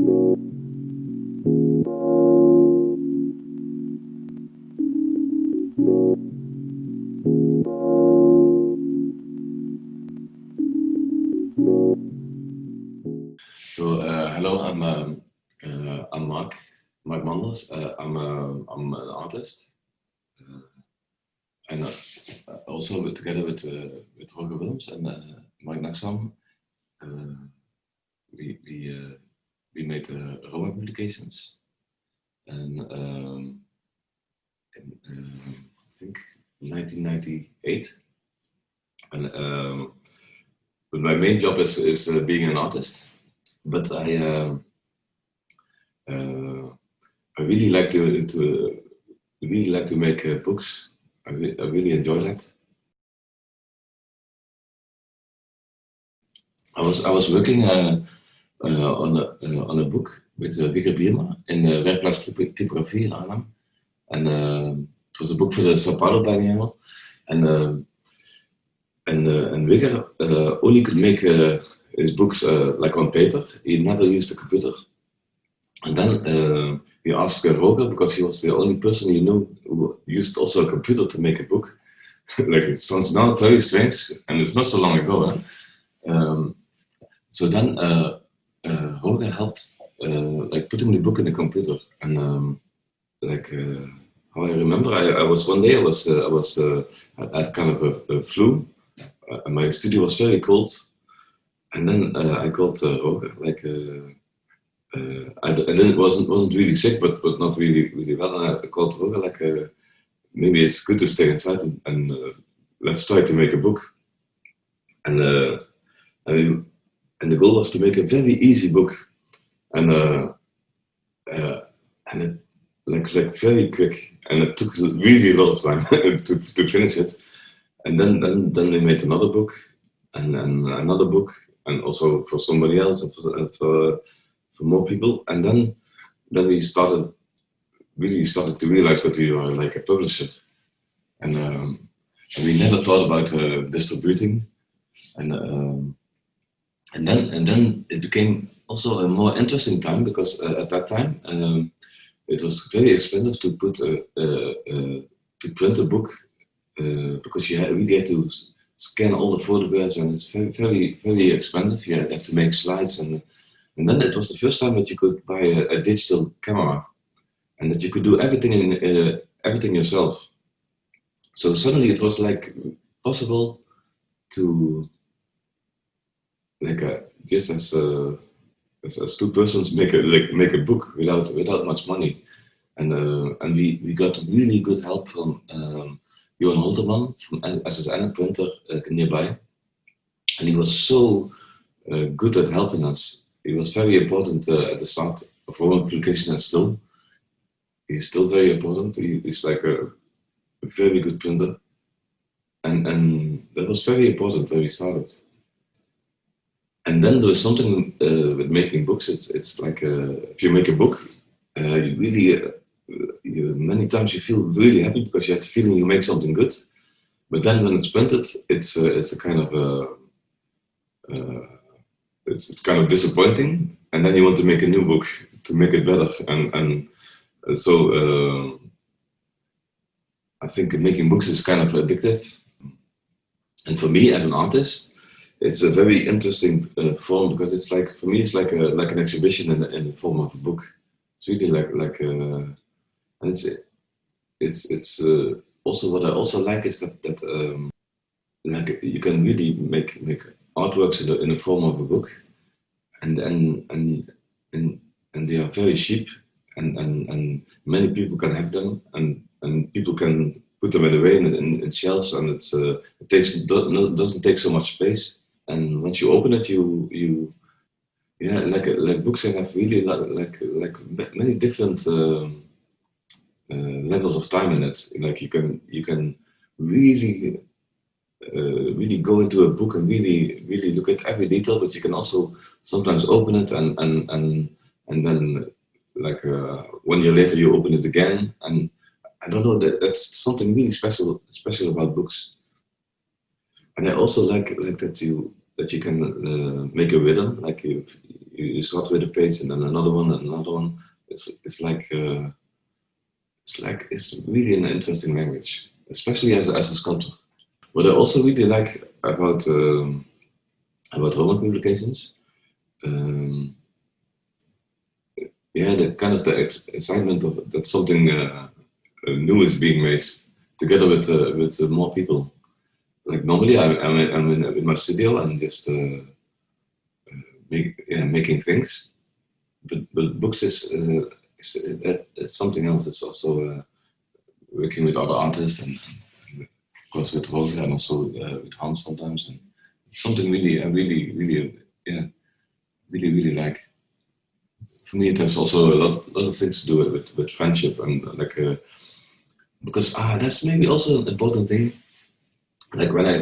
So hello, I'm Mark Manders. I'm an artist, and also together with Roger Willems and Mike Naxam, we made Roma publications, and in I think 1998, and but my main job is being an artist. But I really like to make books. I really enjoy that. I was working on a book with Wigger Bierma in the Werkplaats Typografie in Arnhem, and it was a book for the São Paulo Biennale, and Wigger only could make his books like on paper. He never used a computer. And then he asked Roger, because he was the only person he knew who used also a computer to make a book. Like, it sounds now very strange, and it's not so long ago. Huh? So then Roger helped like putting the book in the computer. And how I remember, I was one day I had kind of a flu. My studio was very cold. And then I called Roger, like I wasn't really sick, but not really well. And I called Roger, like maybe it's good to stay inside and let's try to make a book. And the goal was to make a very easy book, and it like very quick, and it took really a lot of time to finish it. And then we made another book, and another book. And also for somebody else, and for more people, and then we really started to realize that we were like a publisher, and we never thought about distributing, and then it became also a more interesting time, because at that time it was very expensive to print a book, because you really had to scan all the photographs, and it's very, very expensive. You have to make slides, and then it was the first time that you could buy a digital camera, and that you could do everything yourself. So suddenly it was like possible to, like just as two persons make a book without much money, and we got really good help from Johan Holterman from SSN printer nearby, and he was so good at helping us. He was very important at the start of our publication, and he's still very important. He's like a very good printer, and that was very important when we started. And then there was something with making books. It's like if you make a book, you really. Many times you feel really happy because you have the feeling you make something good, but then when it's printed, it's a kind of it's kind of disappointing, and then you want to make a new book to make it better, and so I think making books is kind of addictive, and for me as an artist, it's a very interesting form, because it's like, for me, it's like an exhibition in the form of a book. It's really like and it's also what I also like is that like you can really make artworks in the form of a book, and they are very cheap, and many people can have them, and people can put them away in shelves, and it doesn't take so much space. And once you open it, you like books have really like many different levels of time in it. Like you can really go into a book and really look at every detail, but you can also sometimes open it and then like 1 year later you open it again, and I don't know, that's something really special about books. And I also like that you can make a rhythm, like you you start with a page and then another one and another one. It's really an interesting language, especially as a sculptor. What I also really like about Roman publications, the kind of the excitement of that something new is being made together with more people. Like normally, I'm in my studio and just making things, but books is something else. It's also working with other artists and of course with Roger and also with Hans sometimes. And it's something I really like. For me, it has also a lot of things to do with friendship and like because that's maybe also an important thing. Like when I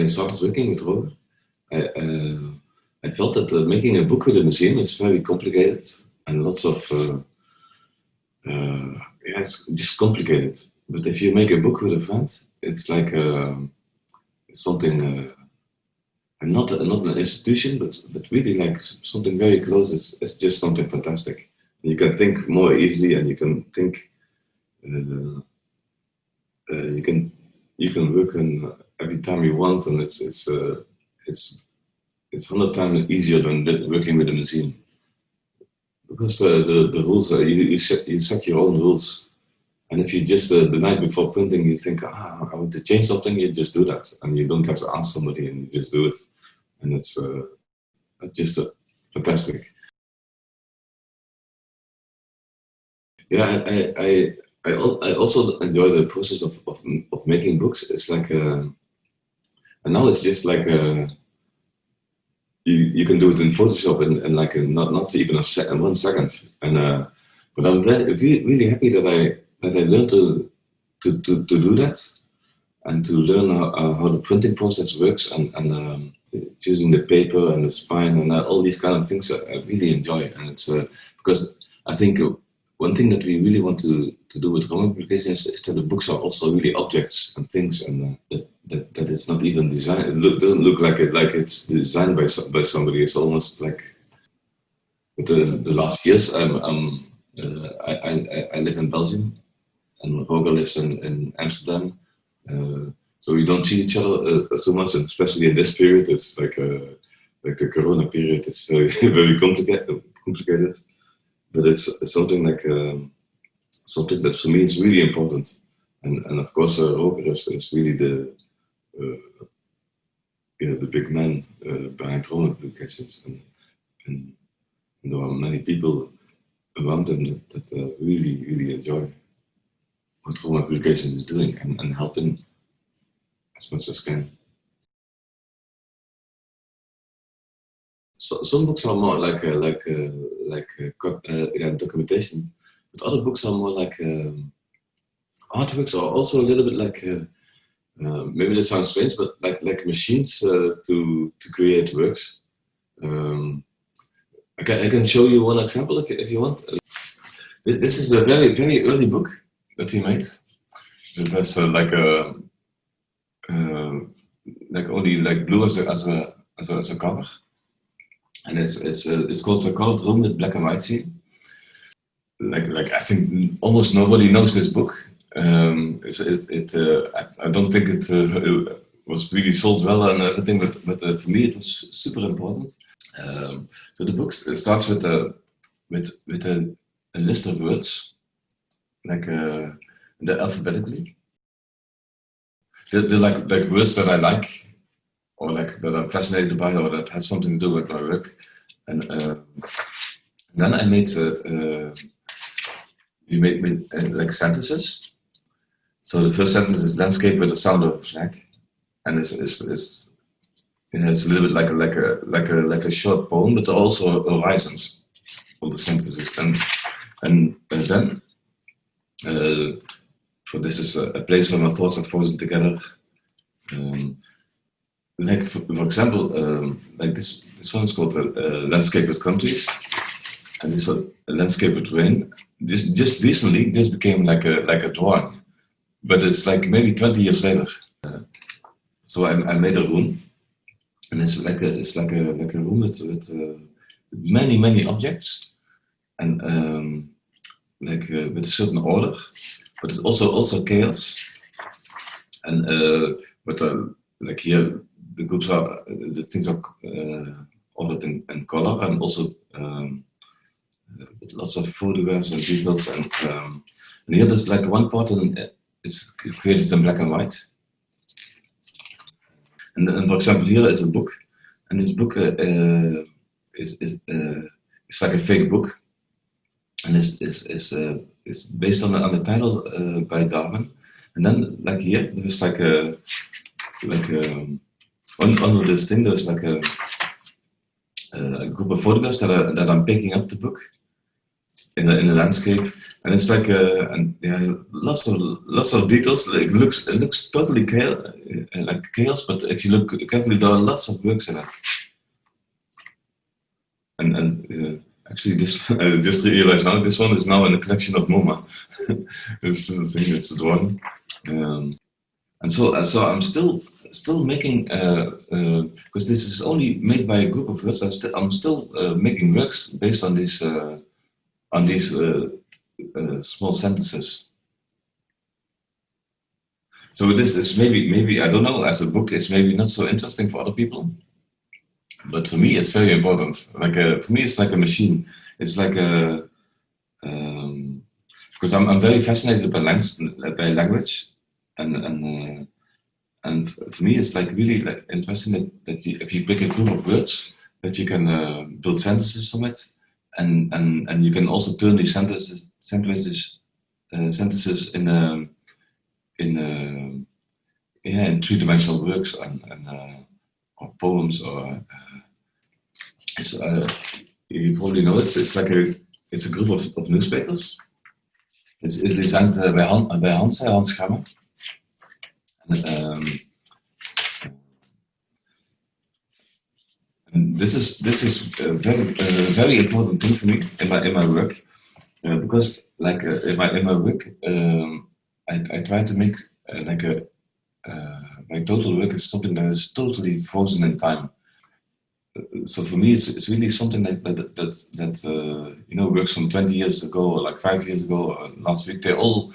started working with Roger, I felt that making a book with a museum is very complicated and lots of it's just complicated. But if you make a book with a friend, it's like something. And not an institution, but really like something very close. It's just something fantastic. You can think more easily, and you can think. You can work on every time you want, and it's 100 times easier than working with a museum. Because the rules are you set your own rules, and if you just the night before printing you think I want to change something, you just do that, and you don't have to ask somebody, and you just do it, and it's just fantastic. Yeah, I also enjoy the process of making books. It's like and now it's just like you can do it in Photoshop in like not even 1 second. And but I'm really happy that I learned to do that and to learn how the printing process works and choosing the paper and the spine and all these kind of things. I really enjoy, and it's because I think one thing that we really want to do with Roman publications is that the books are also really objects and things, and that it's not even designed. It doesn't look like it's designed by somebody. It's almost like. But the last years, I live in Belgium, and Roger lives in Amsterdam. So we don't see each other so much, and especially in this period, it's like the Corona period. It's very very complicated. But it's something like something that for me is really important, and of course Roger is really the big man behind Roman publications, and there are many people around him that really enjoy what Roman publications is doing and helping as much as can. So some books are more like documentation, but other books are more like artworks, are also a little bit like maybe this sounds strange, but like machines to create works. I can show you one example if you want. This is a very very early book that he made. It has like only like blue as a cover. And it's called A Colored Room with Black and White Scene. Like I think almost nobody knows this book. I don't think it was really sold well and everything, but for me it was super important. So the book starts with a list of words, like alphabetically. They're like words that I like, or like that I'm fascinated by, or that has something to do with my work. And then I made like sentences. So the first sentence is landscape with the sound of a flag, and it's a little bit like a short poem, but also horizons, all the sentences. And then for this is a place where my thoughts are frozen together. Like for example, like this one is called landscape with countries, and this one a landscape with rain. This just recently this became like a drawing, but it's like maybe 20 years later. So I made a room, and it's like a room with many objects, and with a certain order, but it's also chaos. And like here, the things are ordered in color, and also with lots of photographs and details. And here there's like one part, and it's created in black and white. And for example, here is a book, and this book is like a fake book, and is based on the title by Darwin. And then, like here, there's under this thing, there's like a group of photographs that I'm picking up the book in the landscape, and it's like and yeah, lots of details. Like it looks totally like chaos, but if you look carefully, there are lots of works in it. And actually, this just realized now, this one is now in the collection of MoMA. This little thing, it's a drawing. And so I'm still making because this is only made by a group of us. I'm still making works based on these small sentences. So this is maybe I don't know, as a book it's maybe not so interesting for other people, but for me it's very important. Like for me it's like a machine. It's like a because I'm very fascinated by language, and for me it's like really like interesting that if you pick a group of words, that you can build sentences from it, and you can also turn these sentences in three-dimensional works or poems, or you probably know it's a group of newspapers. It's designed by Hans Grammer. And this is a very important thing for me in my work, because like in my work I try to make my total work is something that is totally frozen in time. So for me it's really something that works from 20 years ago, or like 5 years ago, or last week. They all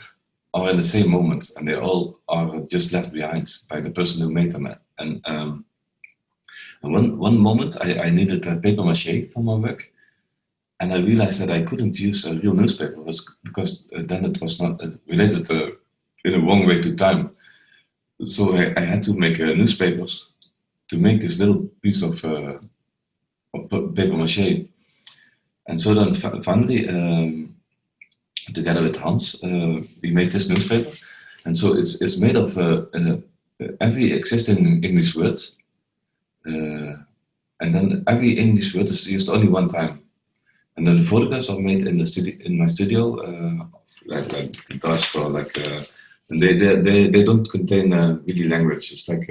are in the same moment, and they all are just left behind by the person who made them. And one moment I needed a paper mache for my work, and I realized that I couldn't use a real newspaper because then it was not related in a wrong way to time. So I had to make newspapers to make this little piece of paper mache. And so then finally, together with Hans, we made this newspaper. And so it's made of every existing English word. And then every English word is used only one time. And then the photographs are made in my studio, like Dutch, or like, and they don't contain really language. It's like,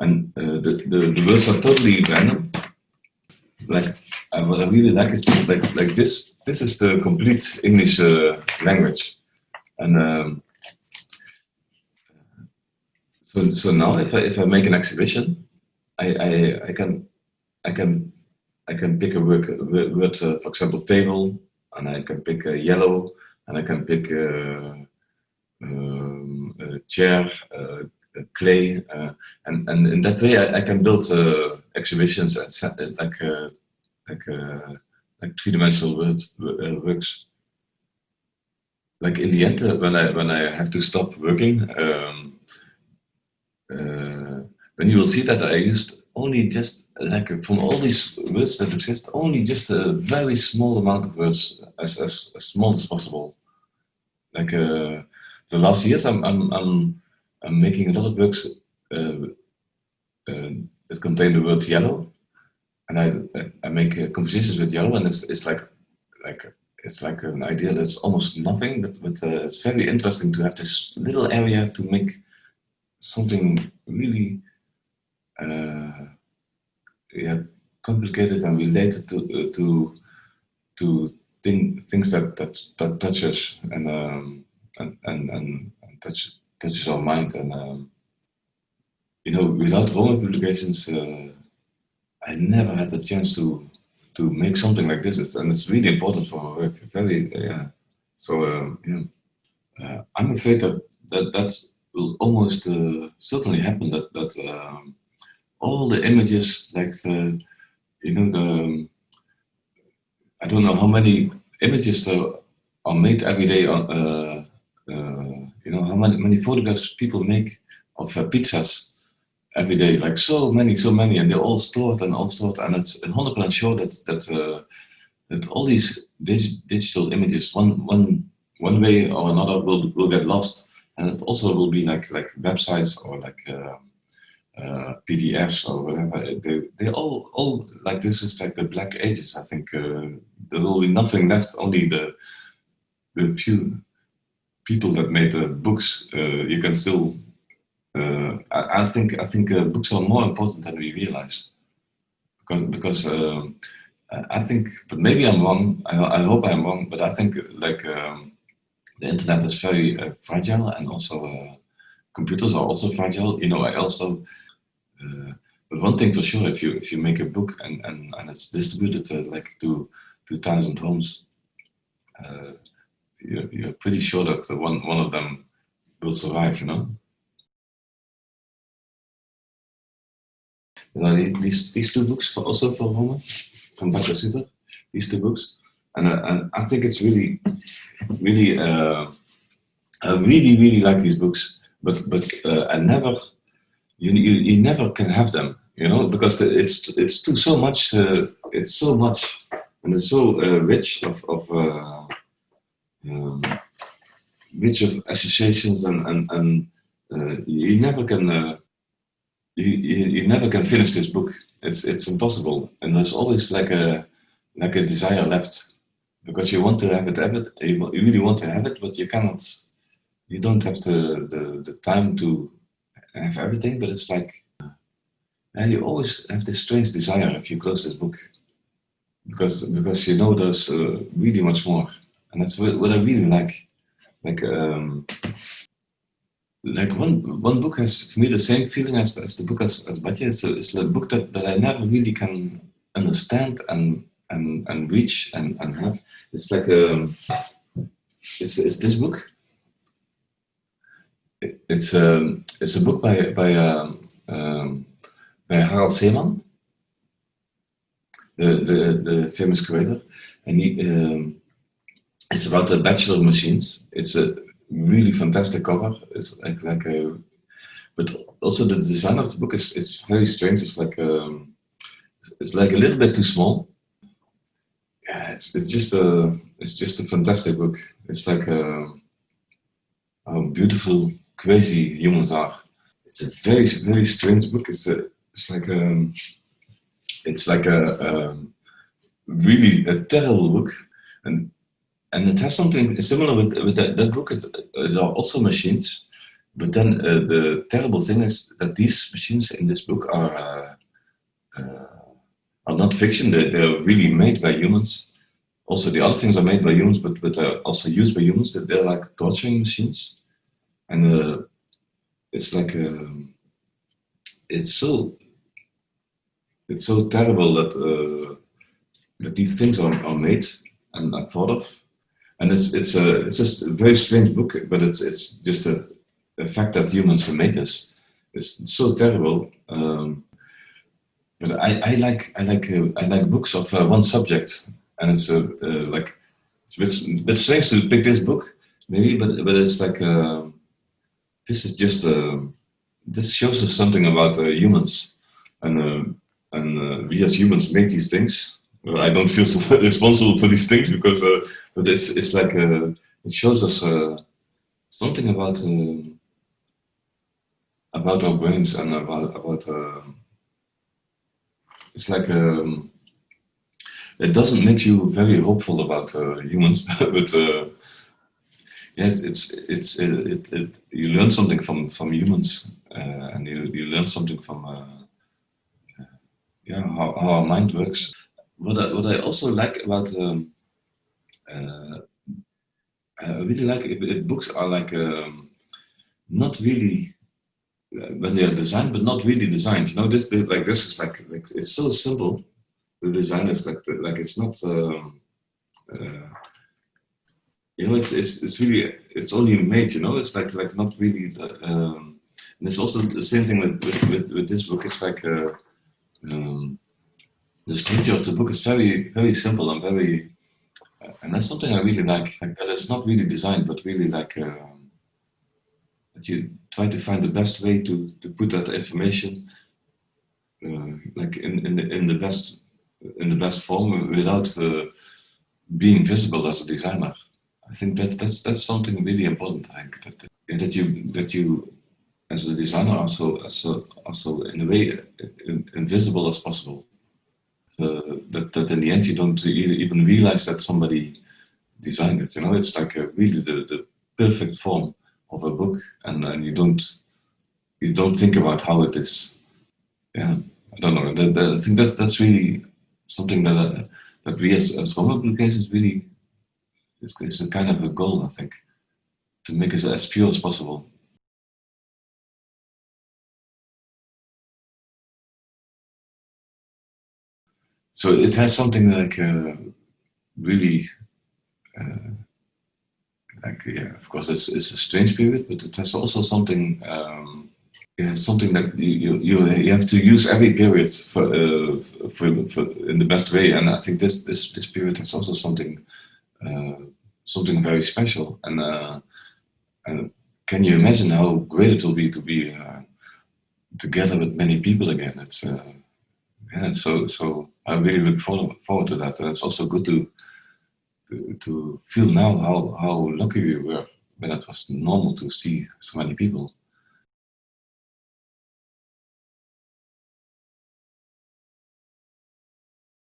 and the words are totally random. Like what I really like is like this. This is the complete English language, and so now if I make an exhibition, I can pick a word, for example, table, and I can pick yellow, and I can pick a chair, clay, and in that way I can build exhibitions and like three-dimensional works. Like in the end, when I have to stop working, then you will see that I used only just like from all these words that exist, only just a very small amount of words, as small as possible. Like the last years, I'm making a lot of works that contain the word yellow, and I make compositions with yellow, and it's like an idea that's almost nothing, but it's very interesting to have this little area to make something really complicated and related to things that touch us and touches our mind. And without Roma publications, I never had the chance to make something like this, and it's really important for my work. Very, So I'm afraid that will almost certainly happen. That all the images, like the I don't know how many images there are made every day on how many photographs people make of pizzas every day, like so many, and they're all stored, and it's 100% sure that all these digital images, one way or another, will get lost, and it also will be like websites or like PDFs or whatever. They all like, this is like the Black Ages. I think there will be nothing left. Only the few people that made the books. You can still. I think books are more important than we realize, because I think, but maybe I'm wrong. I hope I'm wrong, but I think the internet is very fragile, and also computers are also fragile. I also. But one thing for sure, if you make a book and it's distributed to 2,000 homes, you're pretty sure that one of them will survive. These two books also for Roma, from Dr. Suter, these two books, and I think it's really, really, I really like these books, but I never. You never can have them, because it's so much. It's so much, and it's so rich of associations, and you never can. You never can finish this book. It's impossible, and there's always like a desire left, because you want to have it. You really want to have it, but you cannot. You don't have the time to have everything, but it's like you always have this strange desire if you close this book, because there's really much more, and that's what I really like. Like one book has for me the same feeling as the book as Batya. It's a book that I never really can understand and reach and have. It's like it's this book. It's a book by Harald Seeman, the famous curator, and it's about the bachelor machines. It's a really fantastic cover. It's but also the design of the book is very strange. It's like a little bit too small. Yeah, it's just a fantastic book. It's like how beautiful, crazy humans are. It's a very, very strange book. It's like a really a terrible book, and it has something similar with that book. There are also machines, but then the terrible thing is that these machines in this book are not fiction. They're really made by humans. Also, the other things are made by humans, but also used by humans. They're like torturing machines, and it's like it's so terrible that these things are made and are thought of, and it's just a very strange book. But it's just a fact that humans made this. It's so terrible. But I like books of one subject, and it's like it's a bit strange to pick this book, maybe, but it's like this is just this shows us something about humans, and we as humans make these things. Well, I don't feel so responsible for these things, because but it's like it shows us something about our brains, and about it's like it doesn't make you very hopeful about humans, but yes, you learn something from humans, and you learn something from how our mind works. What I also like about I really like if books are like not really when they are designed but not really designed. You know, this is like it's so simple. The design is like it's not. You know, it's really it's only made. You know, it's like not really. And it's also the same thing with this book. It's like the structure of the book is very very simple and very, and that's something I really like. Like that it's not really designed, but really like. That you try to find the best way to put that information like in the best form without being visible as a designer. I think that's something really important. I think that you as a designer also in a way invisible as possible. That in the end you don't even realize that somebody designed it. You know, it's like really the perfect form of a book, and you don't think about how it is. Yeah, I don't know. I think that's really something that we as home applications really is a kind of a goal. I think to make it as pure as possible. So it has something like really. Yeah, of course, it's a strange period, but it has also something. Something that you have to use every period for in the best way, and I think this period has also something very special. And can you imagine how great it will be to be together with many people again? It's yeah, so I really look forward to that, and it's also good to feel now how lucky we were when it was normal to see so many people.